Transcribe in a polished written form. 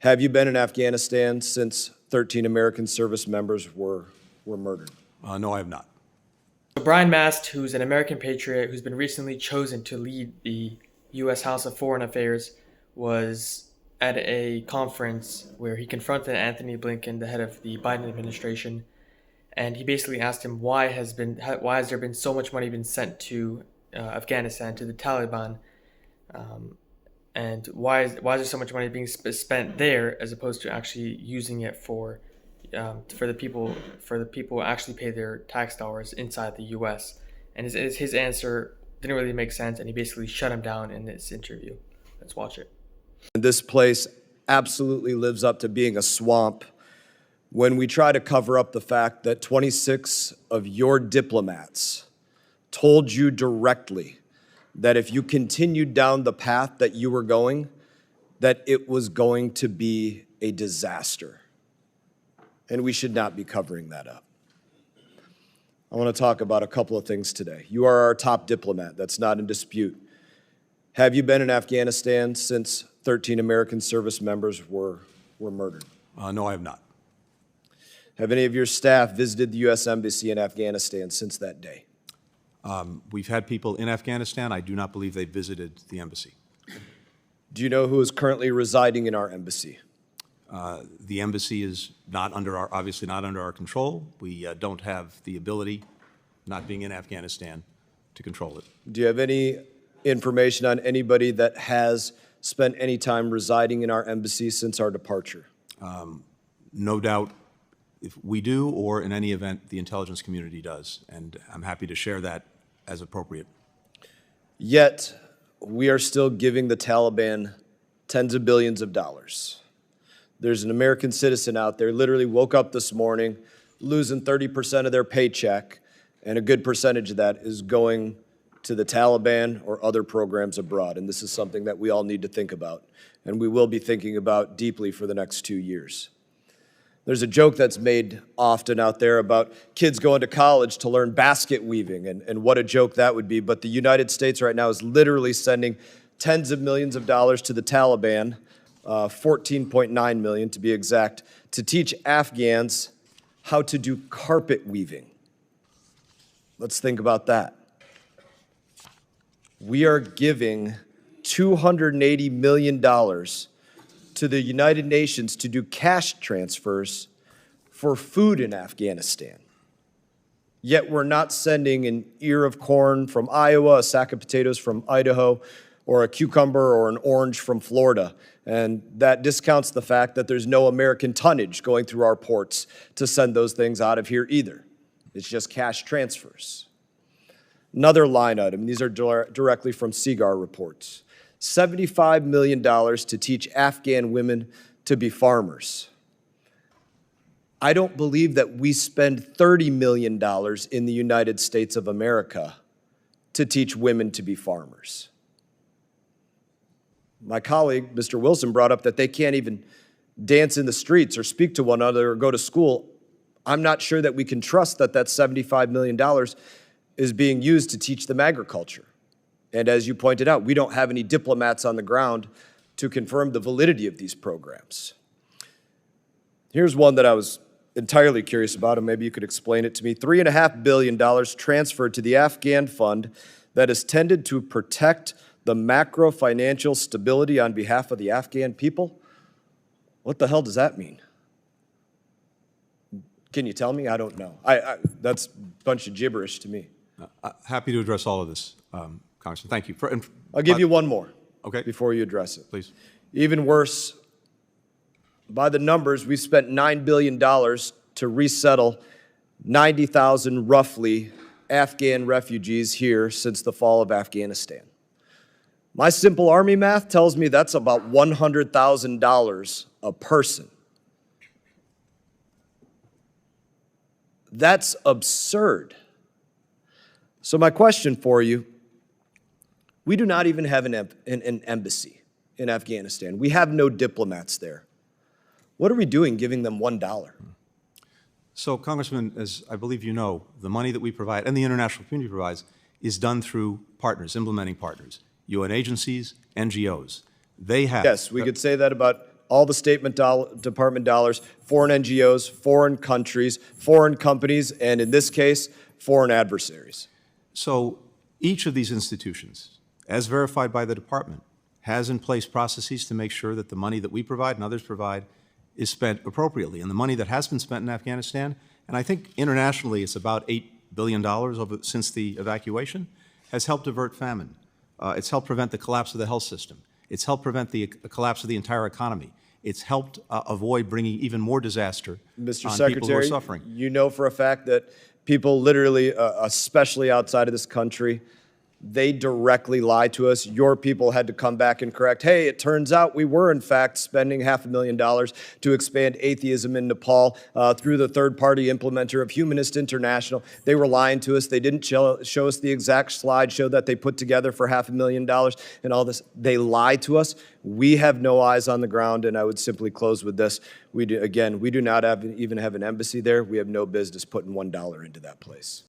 Have you been in Afghanistan since 13 American service members were murdered? No, I have not. So Brian Mast, who's an American patriot who's been recently chosen to lead the U.S. House of Foreign Affairs, was at a conference where he confronted Anthony Blinken, the head of the Biden administration, and he basically asked him why has there been so much money been sent to Afghanistan, to the Taliban, and why is there so much money being spent there as opposed to actually using it for the people who actually pay their tax dollars inside the U.S. And his answer didn't really make sense, and he basically shut him down in this interview. Let's watch it. This place absolutely lives up to being a swamp when we try to cover up the fact that 26 of your diplomats told you directly that if you continued down the path that you were going, that it was going to be a disaster. And we should not be covering that up. I want to talk about a couple of things today. You are our top diplomat. That's not in dispute. Have you been in Afghanistan since 13 American service members were murdered? No, I have not. Have any of your staff visited the U.S. Embassy in Afghanistan since that day? We've had people in Afghanistan. I do not believe they visited the embassy. Do you know who is currently residing in our embassy? The embassy is obviously not under our control. We don't have the ability, not being in Afghanistan, to control it. Do you have any information on anybody that has spent any time residing in our embassy since our departure? No doubt, if we do, or in any event, the intelligence community does, and I'm happy to share that as appropriate. Yet, we are still giving the Taliban tens of billions of dollars. There's an American citizen out there, literally woke up this morning, losing 30% of their paycheck, and a good percentage of that is going to the Taliban or other programs abroad. And this is something that we all need to think about, and we will be thinking about deeply for the next 2 years. There's a joke that's made often out there about kids going to college to learn basket weaving, and what a joke that would be. But the United States right now is literally sending tens of millions of dollars to the Taliban, 14.9 million to be exact, to teach Afghans how to do carpet weaving. Let's think about that. We are giving $280 million to the United Nations to do cash transfers for food in Afghanistan. Yet we're not sending an ear of corn from Iowa, a sack of potatoes from Idaho, or a cucumber or an orange from Florida. And that discounts the fact that there's no American tonnage going through our ports to send those things out of here either. It's just cash transfers. Another line item, these are directly from CIGAR reports. $75 million to teach Afghan women to be farmers. I don't believe that we spend $30 million in the United States of America to teach women to be farmers. My colleague, Mr. Wilson, brought up that they can't even dance in the streets or speak to one another or go to school. I'm not sure that we can trust that that $75 million is being used to teach them agriculture. And as you pointed out, we don't have any diplomats on the ground to confirm the validity of these programs. Here's one that I was entirely curious about, and maybe you could explain it to me. $3.5 billion transferred to the Afghan fund that is tended to protect the macro financial stability on behalf of the Afghan people. What the hell does that mean? Can you tell me? I don't know. That's a bunch of gibberish to me. Happy to address all of this, Congressman. Thank you. I'll give you one more before you address it. Please. Even worse, by the numbers, we've spent $9 billion to resettle 90,000, roughly, Afghan refugees here since the fall of Afghanistan. My simple Army math tells me that's about $100,000 a person. That's absurd. So my question for you, we do not even have an embassy in Afghanistan. We have no diplomats there. What are we doing giving them $1? So, Congressman, as I believe you know, the money that we provide and the international community provides is done through partners, implementing partners, UN agencies, NGOs. They have. Yes, we could say that about all the Department dollars, foreign NGOs, foreign countries, foreign companies, and in this case, foreign adversaries. So each of these institutions, as verified by the department, has in place processes to make sure that the money that we provide and others provide is spent appropriately. And the money that has been spent in Afghanistan, and I think internationally it's about $8 billion since the evacuation, has helped avert famine. It's helped prevent the collapse of the health system. It's helped prevent the collapse of the entire economy. It's helped avoid bringing even more disaster Mr. on Secretary, people who are suffering. you know for a fact that people literally, especially outside of this country, they directly lie to us. Your people had to come back and correct, hey, it turns out we were in fact spending $500,000 to expand atheism in Nepal through the third-party implementer of Humanist International. They were lying to us. They didn't show us the exact slideshow that they put together for $500,000 and all this. They lied to us. We have no eyes on the ground, and I would simply close with this. We do not even have an embassy there. We have no business putting $1 into that place.